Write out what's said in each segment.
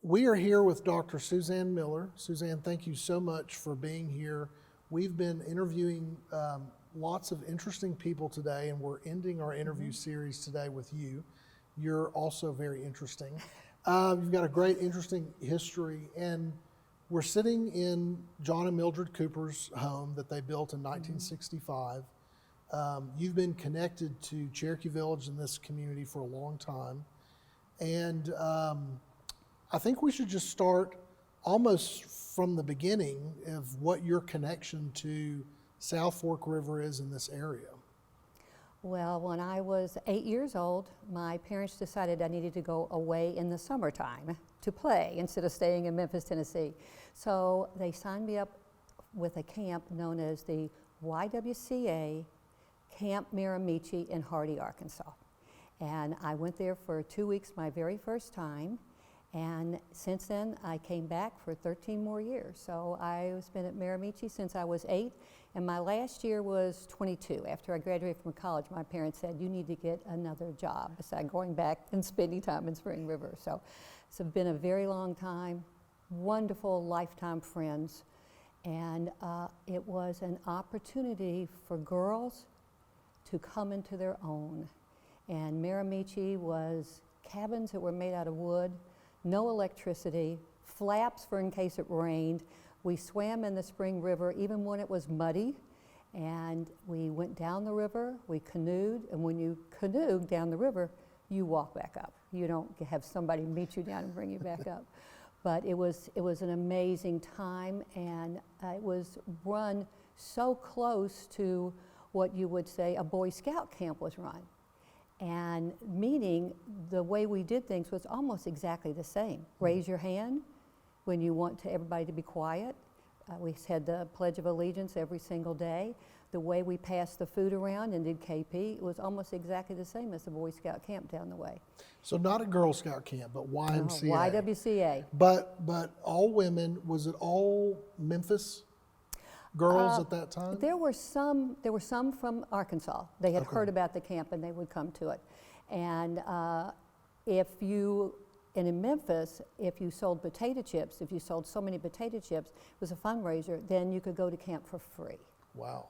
We are here with Dr. Suzanne Miller. Suzanne, thank you so much for being here. We've been interviewing lots of interesting people today, and we're ending our interview series today with you. You're also very interesting. You've got a great, interesting history, and we're sitting in John and Mildred Cooper's home that they built in 1965. You've been connected to Cherokee Village in this community for a long time, and I think we should just start almost from the beginning of what your connection to South Fork River is in this area. Well, when I was 8 years old, my parents decided I needed to go away in the summertime to play instead of staying in Memphis, Tennessee. So they signed me up with a camp known as the YWCA Camp Miramichee in Hardy, Arkansas. And I went there for 2 weeks my very first time. And since then, I came back for 13 more years. So I've been at Miramichee since I was 8, and my last year was 22. After I graduated from college, my parents said, you need to get another job besides going back and spending time in Spring River. So it's been a very long time, wonderful lifetime friends, and it was an opportunity for girls to come into their own. And Miramichee was cabins that were made out of wood, no electricity, flaps for in case it rained. We swam in the Spring River even when it was muddy, and we went down the river, we canoed, and when you canoe down the river, you walk back up. You don't have somebody meet you down and bring you back up. But it was an amazing time, and it was run so close to what you would say a Boy Scout camp was run. And meaning the way we did things was almost exactly the same. Raise your hand when you want everybody to be quiet. We had the Pledge of Allegiance every single day. The way we passed the food around and did KP was almost exactly the same as the Boy Scout camp down the way. So not a Girl Scout camp, but YMCA. YWCA. But all women, was it all Memphis girls at that time? There were some from Arkansas. They had heard about the camp and they would come to it. And in Memphis, if you sold potato chips, if you sold so many potato chips, it was a fundraiser, then you could go to camp for free. Wow.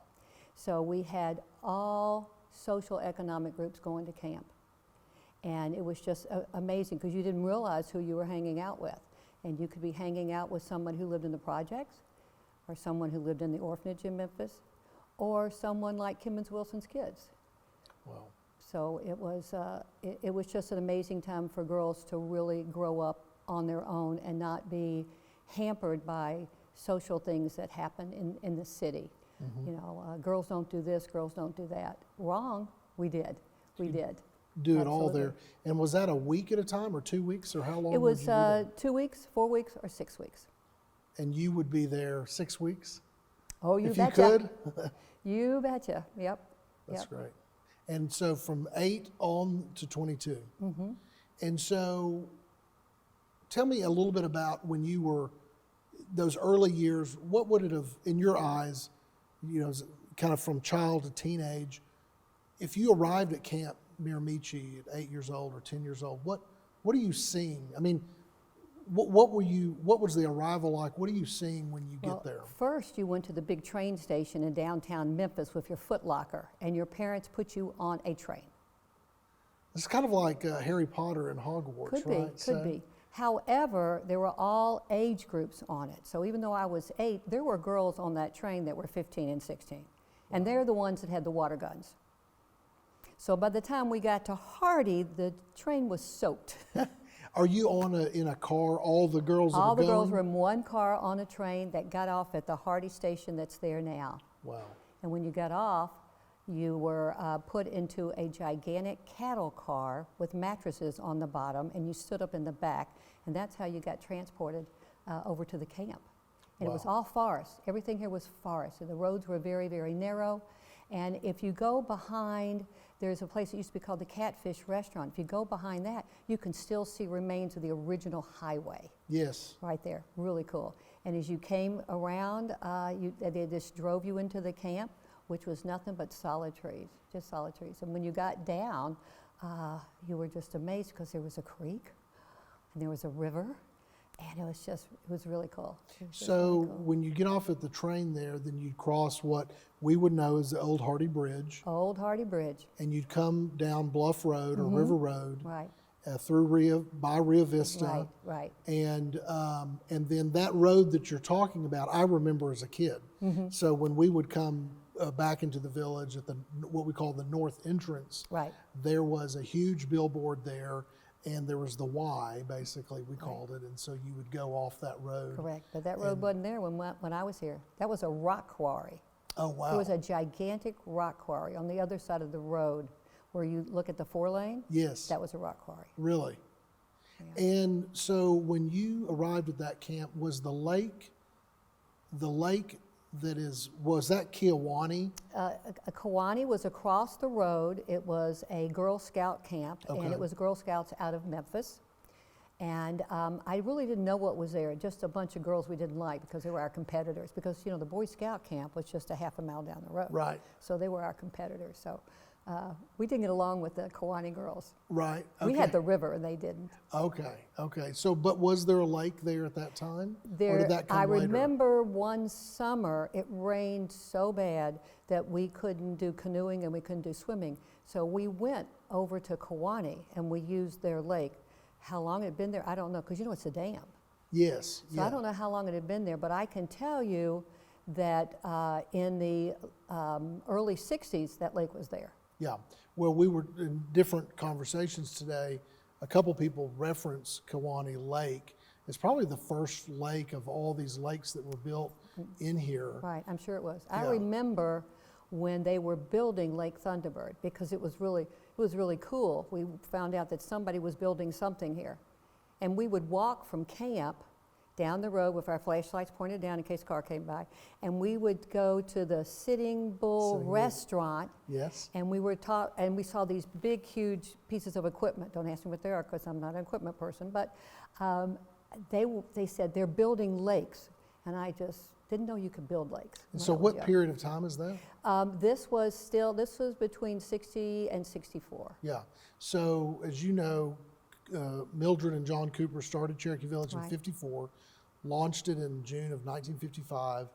So we had all social economic groups going to camp. And it was just amazing because you didn't realize who you were hanging out with. And you could be hanging out with someone who lived in the projects, or someone who lived in the orphanage in Memphis, or someone like Kimmons Wilson's kids. Wow. So it was just an amazing time for girls to really grow up on their own and not be hampered by social things that happen in the city. Mm-hmm. You know, girls don't do this, girls don't do that. Wrong, we did. We did. Do it all there. And was that a week at a time or 2 weeks, or how long? It was would you be there? 2 weeks, 4 weeks, or 6 weeks. And you would be there 6 weeks? Oh, you if betcha. you could? You betcha, yep. That's great. And so from 8 on to 22. Mm-hmm. And so tell me a little bit about when you were, those early years, what would it have, in your eyes, you know, kind of from child to teenage, if you arrived at Camp Miramichee at 8 years old or 10 years old, what are you seeing? I mean, what was the arrival like? What are you seeing when you get there? First, you went to the big train station in downtown Memphis with your Foot Locker, and your parents put you on a train. It's kind of like Harry Potter and Hogwarts, could right? Could be. However, there were all age groups on it. So even though I was 8, there were girls on that train that were 15 and 16. Wow. And they're the ones that had the water guns. So by the time we got to Hardy, the train was soaked. Are you in a car, all the girls that All are the going? girls were in one car on a train that got off at the Hardy station that's there now. Wow. And when you got off, you were put into a gigantic cattle car with mattresses on the bottom, and you stood up in the back, and that's how you got transported over to the camp. And it was all forest. Everything here was forest. And the roads were very, very narrow. And if you go behind, there's a place that used to be called the Catfish Restaurant. If you go behind that, you can still see remains of the original highway. Yes. Right there, really cool. And as you came around, they just drove you into the camp, which was nothing but solid trees, just solid trees. And when you got down, you were just amazed because there was a creek, and there was a river, And it was really cool. It was just So really cool. when you get off at the train there, then you'd cross what we would know as the Old Hardy Bridge, Old Hardy Bridge, and you'd come down Bluff Road or River Road right, through by Rio Vista, right. and then that road that you're talking about, I remember as a kid. So when we would come back into the village at what we call the north entrance, Right. there was a huge billboard there, and there was the Y, basically we called it, and so you would go off that road. Correct, but that road wasn't there when I was here. That was a rock quarry. Oh wow! There was a gigantic rock quarry on the other side of the road where you look at the 4-lane. Yes. That was a rock quarry. Really? Yeah. And so when you arrived at that camp, was the lake was that Kiowani? Kewaunee was across the road. It was a Girl Scout camp, Okay. and it was Girl Scouts out of Memphis. And I really didn't know what was there, just a bunch of girls we didn't like because they were our competitors. Because, you know, the Boy Scout camp was just a half a mile down the road. Right. So they were our competitors. So we didn't get along with the Kewaunee girls. Right. Okay. We had the river and they didn't. Okay. So, but was there a lake there at that time? Or There, did that come I later? remember one summer it rained so bad that we couldn't do canoeing and we couldn't do swimming. So we went over to Kewaunee and we used their lake. How long it had been there, I don't know, because you know it's a dam. Yes. So I don't know how long it had been there, but I can tell you that in the early 60s, that lake was there. Yeah. Well, we were in different conversations today. A couple people reference Kewaunee Lake. It's probably the first lake of all these lakes that were built in here. Right, I'm sure it was. I Yeah. remember when they were building Lake Thunderbird because it was really cool. We found out that somebody was building something here. And we would walk from camp down the road with our flashlights pointed down in case a car came by, and we would go to the Sitting Bull Sitting Bull. restaurant, Yes. and we saw these big, huge pieces of equipment. Don't ask me what they are because I'm not an equipment person, but they said they're building lakes, and I just didn't know you could build lakes. And when so I was what young. period of time is that? This was between 60 and 64. Yeah. So as you know, Mildred and John Cooper started Cherokee Village in Right. 54, launched it in June of 1955.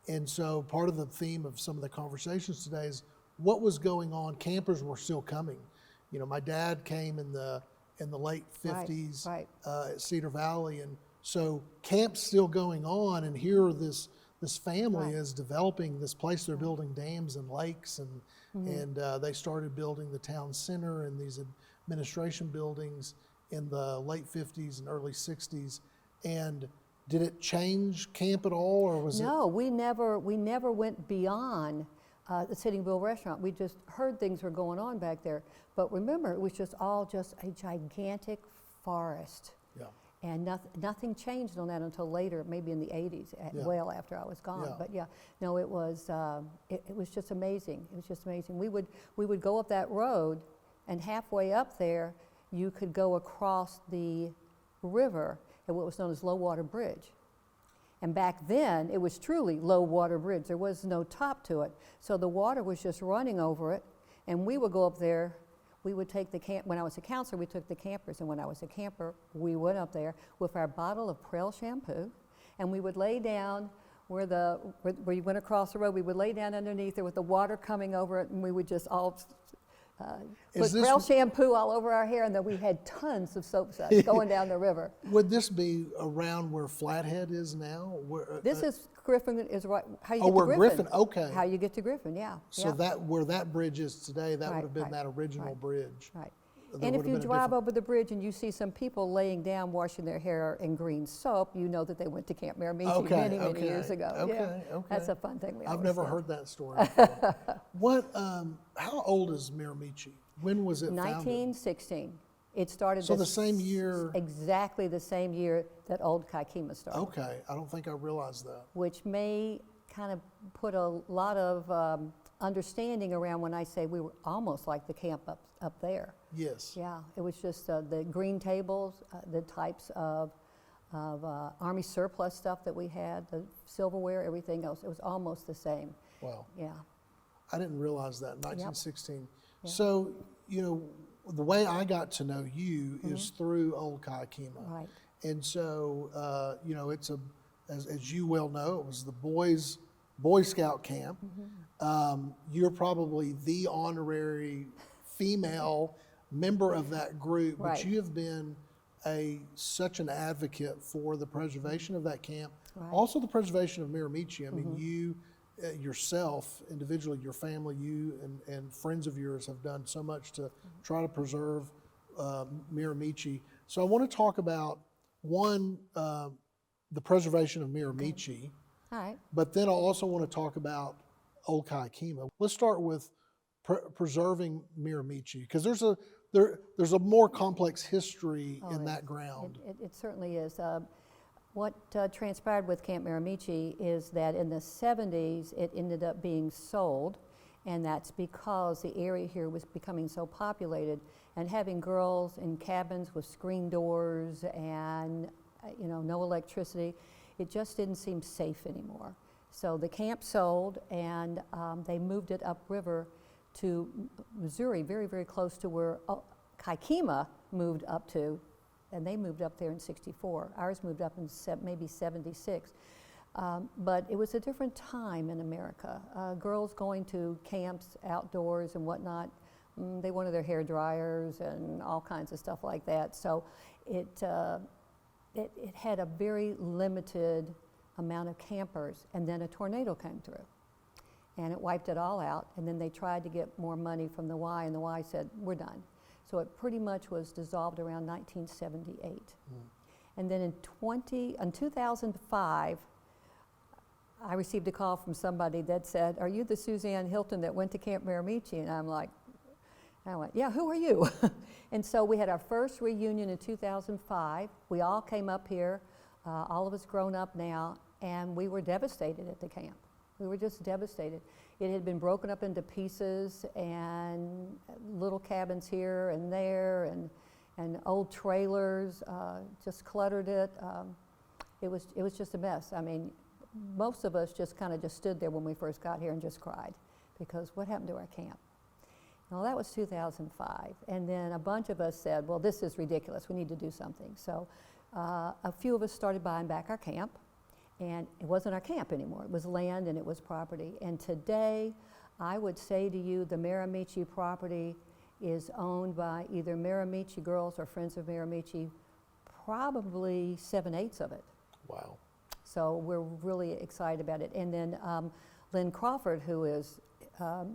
And so part of the theme of some of the conversations today is what was going on. Campers were still coming. You know, my dad came in the late 50s Right. At Cedar Valley. And so camp's still going on, and here this family Right. is developing this place. They're building dams and lakes, and they started building the town center and these administration buildings in the late 50s and early 60s. And did it change camp at all, or was No, we never went beyond the Sitting Bull restaurant. We just heard things were going on back there. But remember, it was just a gigantic forest. Yeah. And nothing changed on that until later, maybe in the 80s, Yeah. well after I was gone. Yeah. But yeah, no, it was just amazing. It was just amazing. We would go up that road, and halfway up there, you could go across the river at what was known as Low Water Bridge. And back then, it was truly low water bridge. There was no top to it. So the water was just running over it, and we would go up there. We would take the camp, when I was a counselor, we took the campers, and when I was a camper, we went up there with our bottle of Prel shampoo, and we would lay down where you went across the road, we would lay down underneath it with the water coming over it, and we would just all put Is this- Prel shampoo all over our hair, and then we had tons of soap suds going down the river. Would this be around where Flathead is now? This is Griffin is right. How you Oh, get to where Griffin? Griffin, okay. How you get to Griffin? Yeah. So yeah. that where that bridge is today, that Right, would have been right, that original right. bridge. Right. There And would if have you been a drive different- over the bridge and you see some people laying down washing their hair in green soap, you know that they went to Camp Miramichee Okay, many okay, years ago. okay, yeah. okay. That's a fun thing we I've always never say. heard that story before. How old is Miramichee? When was it founded? 1916. It started So the same year- exactly the same year that Old Kaikima started. Okay, I don't think I realized that. Which may kind of put a lot of understanding around when I say we were almost like the camp up there. Yes. Yeah, it was just the green tables, the types of Army surplus stuff that we had, the silverware, everything else. It was almost the same. Wow. Yeah. I didn't realize that, 1916. Yep. So, you know, the way I got to know you is through Old Kaikima. Right. And so, you know, as you well know, it was the Boy Scout camp. You're probably the honorary female member of that group, but Right. you have been such an advocate for the preservation of that camp, Right. also the preservation of Miramichee. I mean, you yourself, individually, your family, you and friends of yours have done so much to try to preserve Miramichee. So I want to talk about one, the preservation of Miramichee, All right. but then I also want to talk about Old Kaikima. Let's start with preserving Miramichee, because there's a more complex history in that ground. It certainly is. What transpired with Camp Miramichee is that in the 70s, it ended up being sold, and that's because the area here was becoming so populated, and having girls in cabins with screen doors and no electricity, it just didn't seem safe anymore. So the camp sold, and they moved it upriver to Missouri, very, very close to where Kaikima moved up to, and they moved up there in '64. Ours moved up in maybe '76. But it was a different time in America. Girls going to camps outdoors and whatnot, they wanted their hair dryers and all kinds of stuff like that. So it had a very limited amount of campers, and then a tornado came through. And it wiped it all out, and then they tried to get more money from the Y, and the Y said, we're done. So it pretty much was dissolved around 1978. And then in 2005, I received a call from somebody that said, are you the Suzanne Hilton that went to Camp Miramichee? And I went, yeah, who are you? And so we had our first reunion in 2005. We all came up here, all of us grown up now, and we were devastated at the camp. We were just devastated. It had been broken up into pieces, and little cabins here and there, and old trailers just cluttered it. It was just a mess. I mean, most of us just kind of just stood there when we first got here and just cried, because what happened to our camp? Well, that was 2005, and then a bunch of us said, well, this is ridiculous, we need to do something. So a few of us started buying back our camp, and it wasn't our camp anymore. It was land and it was property. And today, I would say to you, the Miramichee property is owned by either Miramichee girls or Friends of Miramichee, probably 7/8 of it. Wow. So we're really excited about it. And then Lynn Crawford, who is,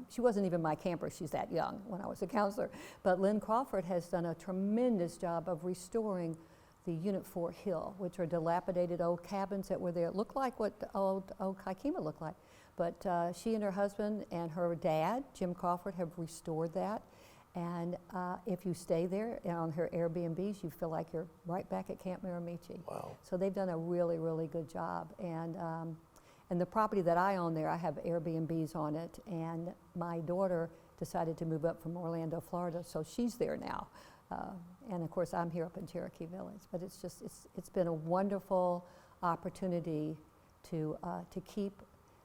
she wasn't even my camper, she's that young when I was a counselor, but Lynn Crawford has done a tremendous job of restoring the Unit 4 Hill, which are dilapidated old cabins that were there. It looked like what the old Kaikima looked like. But she and her husband and her dad, Jim Crawford, have restored that. And if you stay there on her Airbnbs, you feel like you're right back at Camp Miramichee. Wow. So they've done a really, really good job. And the property that I own there, I have Airbnbs on it. And my daughter decided to move up from Orlando, Florida, so she's there now. And of course, I'm here up in Cherokee Village. But it's been a wonderful opportunity to keep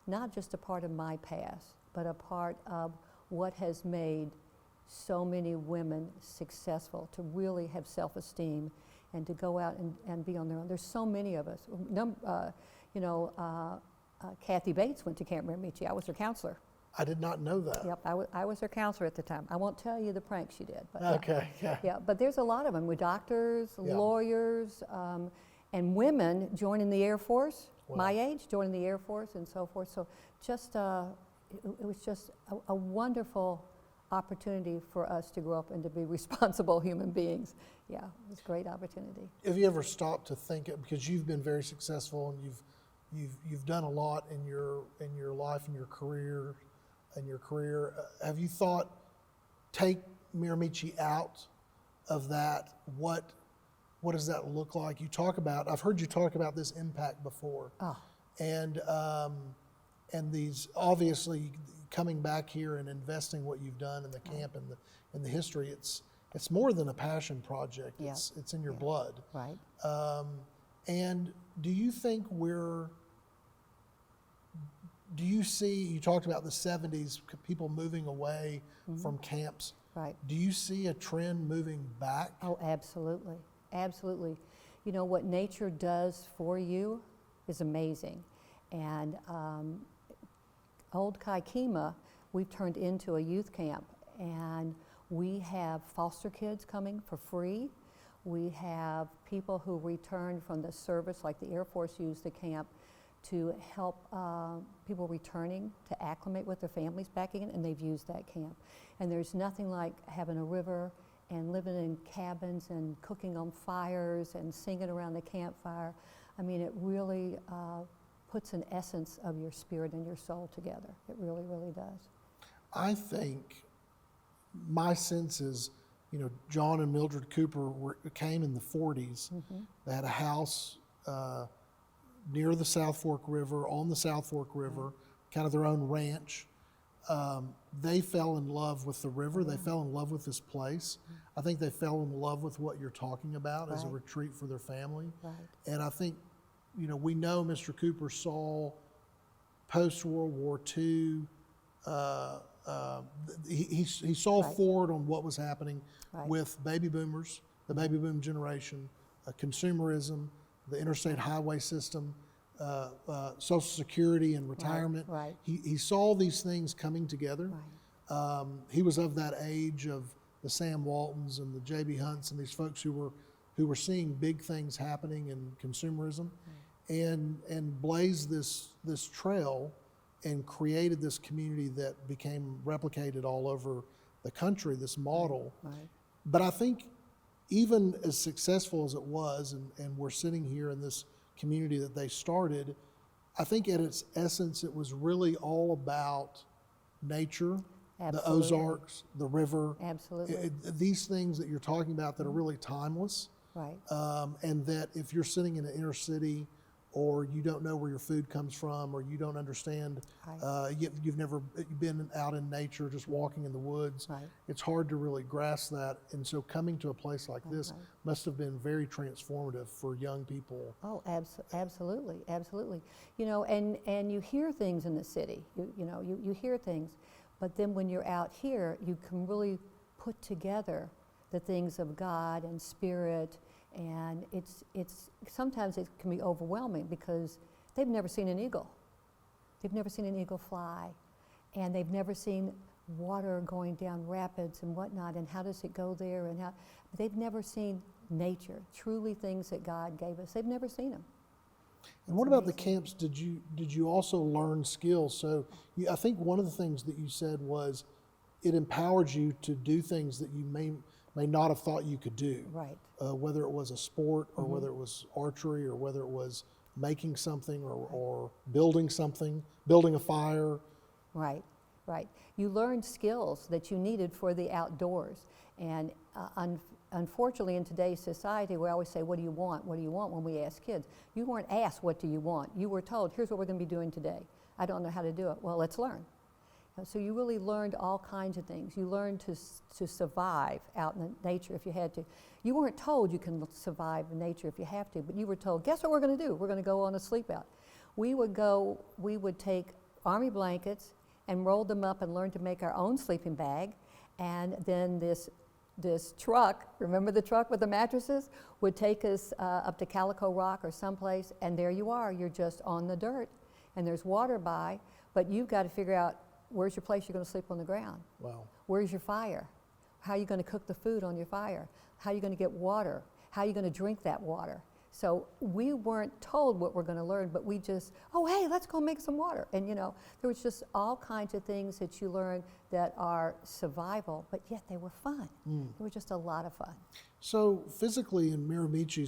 not just a part of my past, but a part of what has made so many women successful, to really have self-esteem and to go out and be on their own. There's so many of us. Kathy Bates went to Camp Miramichee. I was her counselor. I did not know that. Yep, I was her counselor at the time. I won't tell you the prank she did. But Okay, yeah. yeah, but there's a lot of them with doctors, Yeah. lawyers, and women joining the Air Force, Wow. my age, joining the Air Force and so forth. So just, it was just a wonderful opportunity for us to grow up and to be responsible human beings. Yeah, it was a great opportunity. Have you ever stopped to think, because you've been very successful and you've done a lot in your life and your career, have you thought, take Miramichee out of that? What does that look like? I've heard you talk about this impact before. Oh. And these, obviously, coming back here and investing what you've done in the camp and the history, it's more than a passion project. Yeah. It's in your blood. Right. And do you think do you see, you talked about the 70s, people moving away from camps. Right. Do you see a trend moving back? Oh, absolutely, absolutely. you know, what nature does for you is amazing. And Old Kaikima, we've turned into a youth camp, and we have foster kids coming for free. We have people who return from the service, like the Air Force used the camp to help people returning to acclimate with their families back again, and they've used that camp. And there's nothing like having a river and living in cabins and cooking on fires and singing around the campfire. I mean, it really puts an essence of your spirit and your soul together. It really, really does. I think my sense is, you know, John and Mildred Cooper came in the 40s. They had a house near the South Fork River, on the South Fork River, kind of their own ranch. They fell in love with the river. They fell in love with this place. I think they fell in love with what you're talking about as a retreat for their family. And I think, you know, we know Mr. Cooper saw post-World War II, he saw forward on what was happening with baby boomers, the baby boom generation, consumerism, the interstate highway system, Social Security and retirement. He saw these things coming together. He was of that age of the Sam Waltons and the J.B. Hunts and these folks who were seeing big things happening in consumerism, and blazed this trail and created this community that became replicated all over the country, this model. But I think even as successful as it was, and we're sitting here in this community that they started, I think at its essence it was really all about nature, the Ozarks, the river. These things that you're talking about that are really timeless. And that if you're sitting in an inner city, or you don't know where your food comes from, or you don't understand, you've never been out in nature, just walking in the woods, it's hard to really grasp that. And so coming to a place like this must have been very transformative for young people. Oh, absolutely, absolutely. You know, and you hear things in the city, you hear things, but then when you're out here, you can really put together the things of God and spirit. And it's sometimes it can be overwhelming because they've never seen an eagle. They've never seen an eagle fly, and they've never seen water going down rapids and whatnot, and how does it go there, and how they've never seen nature, truly things that God gave us. They've never seen them. And what about the camps? Did you also learn skills? So I think one of the things that you said was it empowered you to do things that you may not have thought you could do. Whether it was a sport, or whether it was archery, or whether it was making something, or building something, building a fire. Right. You learned skills that you needed for the outdoors. And unfortunately, in today's society, we always say, what do you want? What do you want when we ask kids? You weren't asked, what do you want? You were told, here's what we're going to be doing today. I don't know how to do it. Well, let's learn. So you really learned all kinds of things. You learned to survive out in nature if you had to. You weren't told you can survive in nature if you have to, but you were told, guess what we're going to do? We're going to go on a sleep out. We would take army blankets and roll them up and learn to make our own sleeping bag. And then this truck, remember the truck with the mattresses, would take us up to Calico Rock or someplace, and there you are. You're just on the dirt, and there's water by, but you've got to figure out, where's your place you're going to sleep on the ground? Where's your fire? How are you going to cook the food on your fire? How are you going to get water? How are you going to drink that water? So we weren't told what we're going to learn, but we just, oh, hey, let's go make some water. And there was just all kinds of things that you learn that are survival, but yet they were fun. They were just a lot of fun. So physically in Miramichee,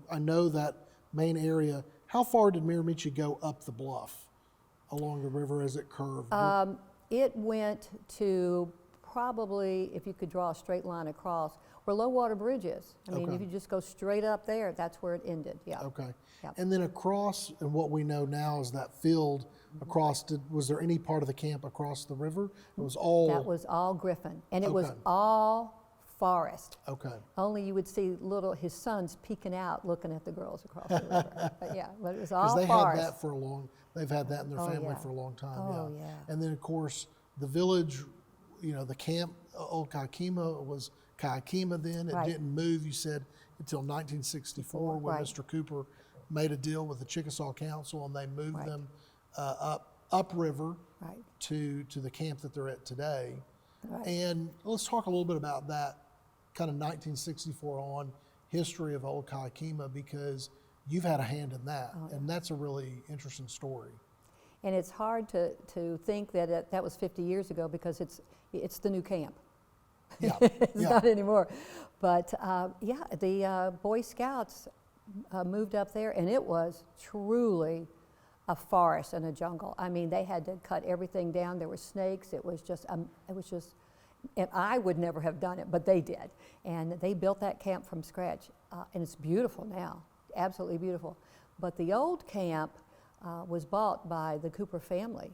I know that main area. How far did Miramichee go up the bluff along the river as it curved? It went to probably, if you could draw a straight line across, where low water bridge is. I mean, if you just go straight up there, that's where it ended. And then across, and what we know now is that field across, was there any part of the camp across the river? It was all... That was all Griffin, and it was all forest. Only you would see his sons peeking out looking at the girls across the river. But it was all forest. Because they had that for they've had that in their family for a long time. And then of course, the village, the camp, Old Kaikima was Kaikima then. It didn't move. You said until 1964 when Right. Mr. Cooper made a deal with the Chickasaw Council and they moved Right. them upriver Right. to the camp that they're at today. Right. And let's talk a little bit about that kind of 1964 on history of Old Kaikima, because you've had a hand in that, and that's a really interesting story. And it's hard to think that that was 50 years ago because it's the new camp. Yeah, It's yeah. not anymore. But yeah, the Boy Scouts moved up there, and it was truly a forest and a jungle. I mean, they had to cut everything down. There were snakes. It was just, and I would never have done it, but they did. And they built that camp from scratch, and it's beautiful now, absolutely beautiful. But the old camp was bought by the Cooper family,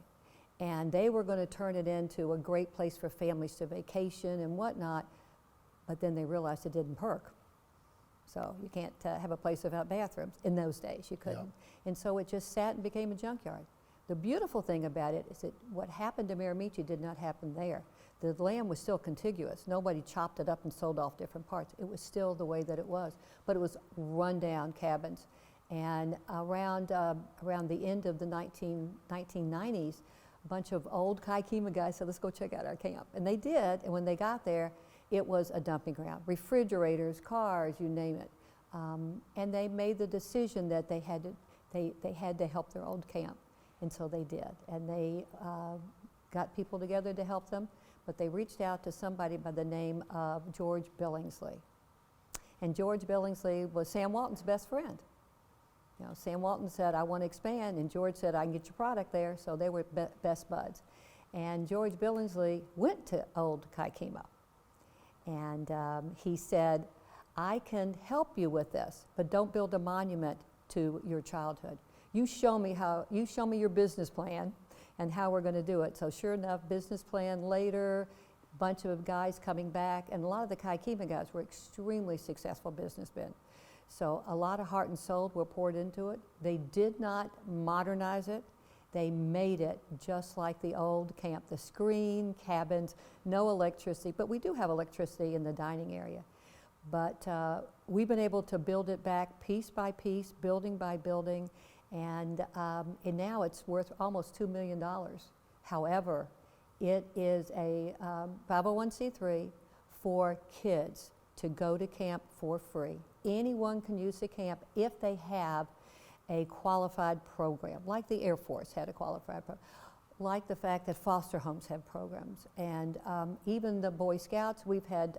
and they were going to turn it into a great place for families to vacation and whatnot, but then they realized it didn't perk. So you can't have a place without bathrooms. In those days, you couldn't. And so it just sat and became a junkyard. The beautiful thing about it is that what happened to Miramichee did not happen there. The land was still contiguous. Nobody chopped it up and sold off different parts. It was still the way that it was, but it was run-down cabins. And around the end of the 1990s, a bunch of old Kaikima guys said, let's go check out our camp. And they did, and when they got there, it was a dumping ground. Refrigerators, cars, you name it. And they made the decision that they had to help their old camp. And so they did. And they got people together to help them, but they reached out to somebody by the name of George Billingsley. And George Billingsley was Sam Walton's best friend. You know, Sam Walton said, I want to expand, and George said, I can get your product there, so they were best buds. And George Billingsley went to Old Kaikima, and he said, I can help you with this, but don't build a monument to your childhood. You show me your business plan and how we're going to do it. So sure enough, business plan later, bunch of guys coming back, and a lot of the Kaikima guys were extremely successful businessmen. So a lot of heart and soul were poured into it. They did not modernize it. They made it just like the old camp, the screen, cabins, no electricity, but we do have electricity in the dining area. But we've been able to build it back piece by piece, building by building, and now it's worth almost $2 million. However, it is a 501c3 for kids to go to camp for free. Anyone can use the camp if they have a qualified program, like the Air Force had a qualified program, like the fact that foster homes have programs. And even the Boy Scouts, we've had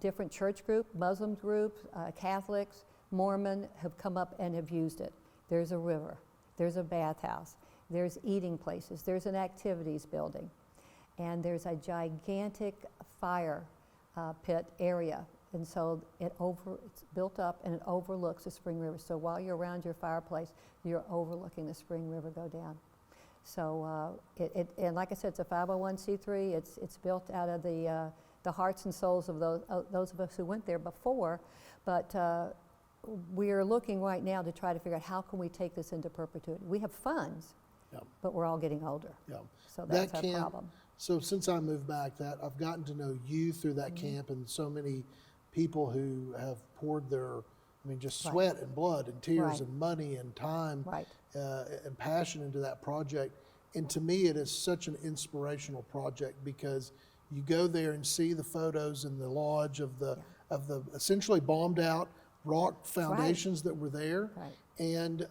different church groups, Muslim groups, Catholics, Mormon have come up and have used it. There's a river, there's a bathhouse, there's eating places, there's an activities building, and there's a gigantic fire pit area. And so it's built up and it overlooks the Spring River. So while you're around your fireplace, you're overlooking the Spring River go down. So and like I said, it's a 501c3. It's built out of the hearts and souls of those of us who went there before. But we're looking right now to try to figure out how can we take this into perpetuity. We have funds, but we're all getting older. So that's our problem. So since I moved back, I've gotten to know you through that camp, and so many people who have poured their, just sweat and blood and tears and money and time and passion into that project. And to me, it is such an inspirational project because you go there and see the photos in the lodge of the essentially bombed out rock foundations that were there. And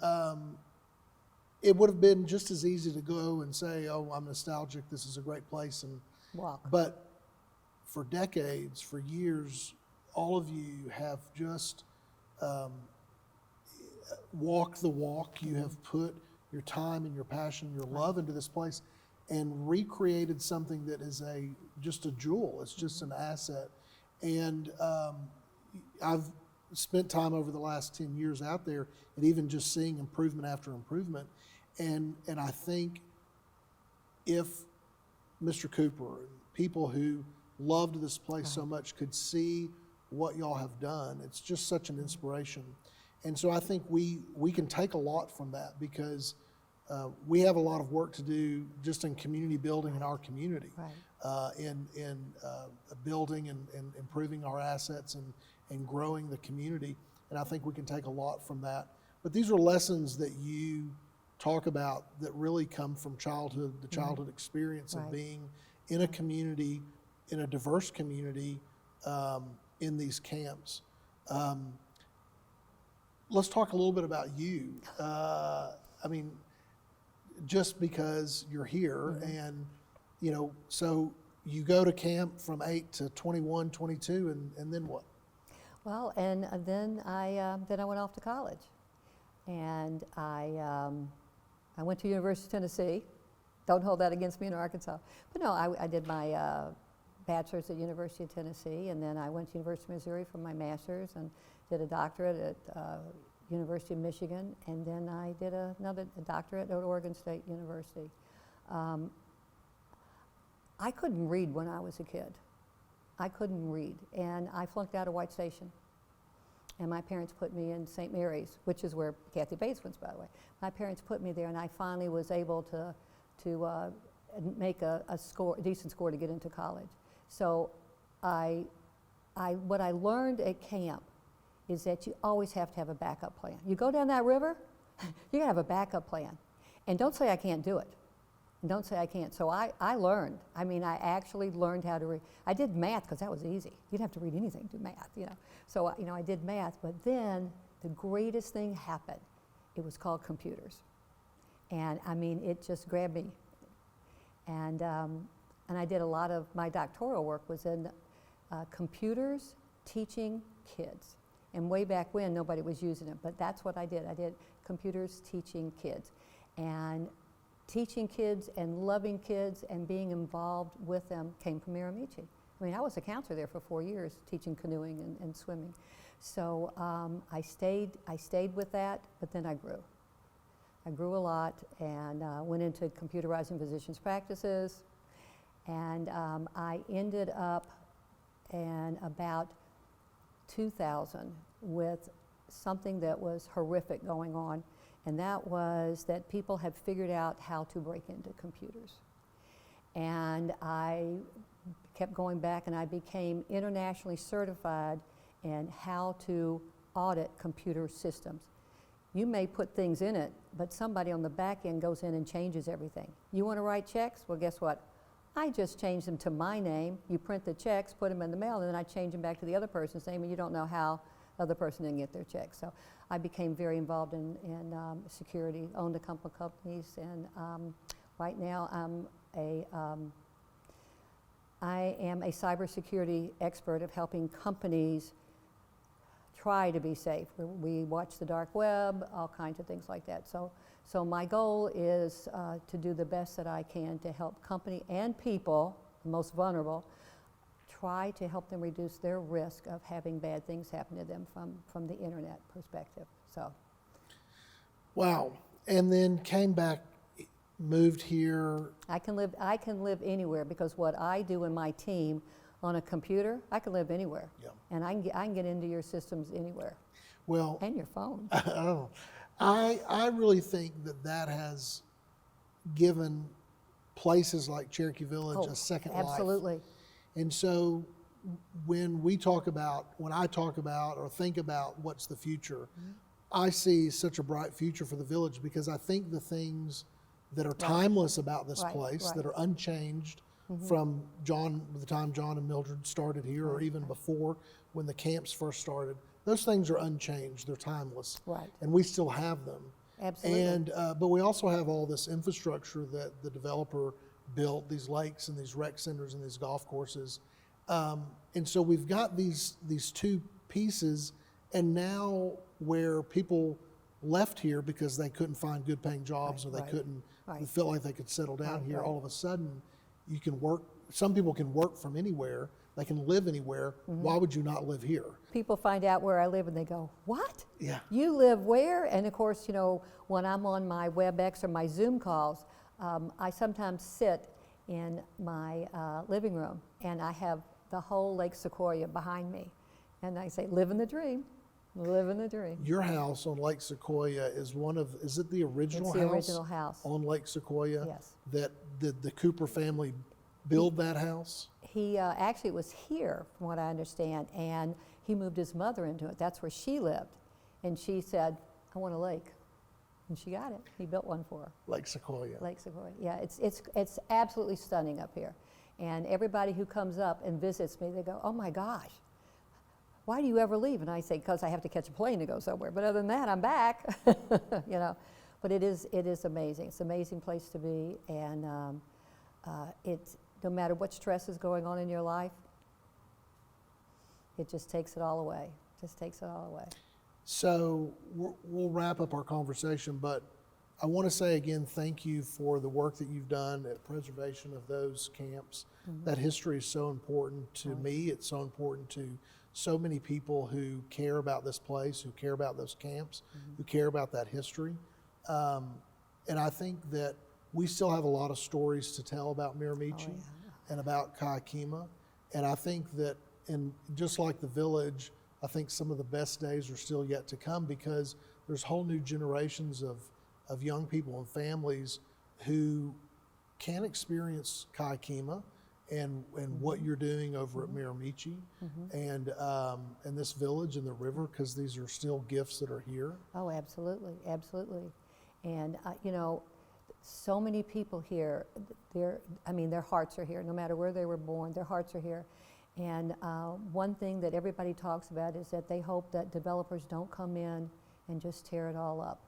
it would have been just as easy to go and say, oh, I'm nostalgic, this is a great place, and walk. But for decades, for years, all of you have just walked the walk. You have put your time and your passion, your love into this place and recreated something that is just a jewel. It's just an asset. And I've spent time over the last 10 years out there and even just seeing improvement after improvement. And I think if Mr. Cooper and people who loved this place so much could see what y'all have done, it's just such an inspiration. And so I think we can take a lot from that because we have a lot of work to do just in community building in our community, in building and improving our assets and growing the community. And I think we can take a lot from that. But these are lessons that you talk about that really come from childhood, the childhood experience of Right. being in a community, in a diverse community, in these camps. Let's talk a little bit about you. I mean, just because you're here and, you know, so you go to camp from 8 to 21, 22, and then what? Well, and then I went off to college, and I went to University of Tennessee. Don't hold that against me in Arkansas. But no, I did my bachelor's at University of Tennessee, and then I went to University of Missouri for my master's and did a doctorate at University of Michigan, and then I did a doctorate at Oregon State University. I couldn't read when I was a kid. I couldn't read, and I flunked out of White Station. And my parents put me in St. Mary's, which is where Kathy Bates went, by the way. My parents put me there, and I finally was able to make a decent score to get into college. So what I learned at camp is that you always have to have a backup plan. You go down that river, you gotta have a backup plan. And don't say I can't do it. And don't say I can't. So I learned. I mean, I actually learned how to read. I did math because that was easy. You didn't have to read anything to do math, you know. So, you know, I did math, but then the greatest thing happened. It was called computers. And I mean, it just grabbed me. And I did a lot of my doctoral work was in computers teaching kids. And way back when, nobody was using it, but that's what I did. I did computers teaching kids. And teaching kids and loving kids and being involved with them came from Miramichee. I mean, I was a counselor there for 4 years, teaching canoeing and swimming. So I stayed with that, but then I grew. I grew a lot and went into computerizing physicians' practices. And I ended up in about 2000 with something that was horrific going on, and that was that people had figured out how to break into computers. And I kept going back, and I became internationally certified in how to audit computer systems. You may put things in it, but somebody on the back end goes in and changes everything. You want to write checks? Well, guess what? I just changed them to my name. You print the checks, put them in the mail, and then I change them back to the other person's name, and you don't know how the other person didn't get their checks. So I became very involved in security, owned a couple of companies, and right now I am a cybersecurity expert of helping companies try to be safe. We watch the dark web, all kinds of things like that. So my goal is to do the best that I can to help company and people, the most vulnerable, try to help them reduce their risk of having bad things happen to them from the internet perspective. So. Wow. And then came back, moved here. I can live anywhere because what I do in my team on a computer, I can live anywhere. Yeah. And I can get into your systems anywhere. Well, and your phone. I really think that has given places like Cherokee Village a second life. Absolutely. And so when I talk about or think about what's the future, I see such a bright future for the village because I think the things that are timeless about this place, that are unchanged from the time John and Mildred started here, or even before when the camps first started, those things are unchanged. They're timeless. Right. And we still have them. Absolutely. And but we also have all this infrastructure that the developer built, these lakes and these rec centers and these golf courses. And so we've got these two pieces, and now where people left here because they couldn't find good paying jobs or they couldn't feel like they could settle down here, all of a sudden you can work, some people can work from anywhere, they can live anywhere. Why would you not live here? People find out where I live and they go, what? Yeah. You live where? And of course, you know, when I'm on my WebEx or my Zoom calls, I sometimes sit in my living room and I have the whole Lake Sequoia behind me. And I say, living the dream, living the dream. Your house on Lake Sequoia is is it the original house? It's the original house. On Lake Sequoia? Yes. That did the Cooper family build that house? He actually was here, from what I understand, and he moved his mother into it. That's where she lived. And she said, I want a lake. And she got it. He built one for her. Lake Sequoia. Lake Sequoia. Yeah, it's absolutely stunning up here. And everybody who comes up and visits me, they go, oh my gosh, why do you ever leave? And I say, because I have to catch a plane to go somewhere. But other than that, I'm back. You know, but it is amazing. It's an amazing place to be. And it's, no matter what stress is going on in your life, it just takes it all away. Just takes it all away. So we'll wrap up our conversation, but I want to say again, thank you for the work that you've done at preservation of those camps. Mm-hmm. That history is so important to me. It's so important to so many people who care about this place, who care about those camps, who care about that history. And I think that we still have a lot of stories to tell about Miramichee and about Kaakima. And I think that, just like the village, I think some of the best days are still yet to come, because there's whole new generations of young people and families who can experience Kaakima and what you're doing over at Miramichee and this village and the river, because these are still gifts that are here. Oh, absolutely, absolutely. And you know, so many people here, their hearts are here. No matter where they were born, their hearts are here. And one thing that everybody talks about is that they hope that developers don't come in and just tear it all up.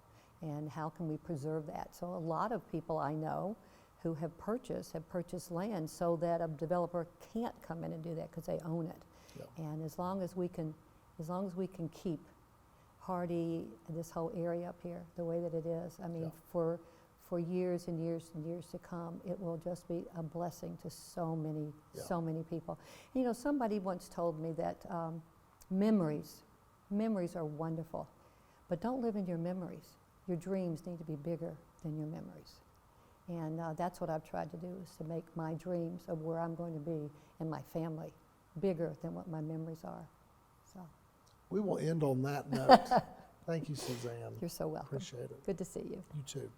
And how can we preserve that? So a lot of people I know who have purchased land so that a developer can't come in and do that because they own it. Yep. And as long as we can keep Hardy, this whole area up here, the way that it is, I mean, for years and years and years to come, it will just be a blessing to so many people. You know, somebody once told me that memories are wonderful, but don't live in your memories. Your dreams need to be bigger than your memories. And that's what I've tried to do, is to make my dreams of where I'm going to be and my family bigger than what my memories are. So we will end on that note. Thank you, Suzanne. You're so welcome. Appreciate it. Good to see you. You too.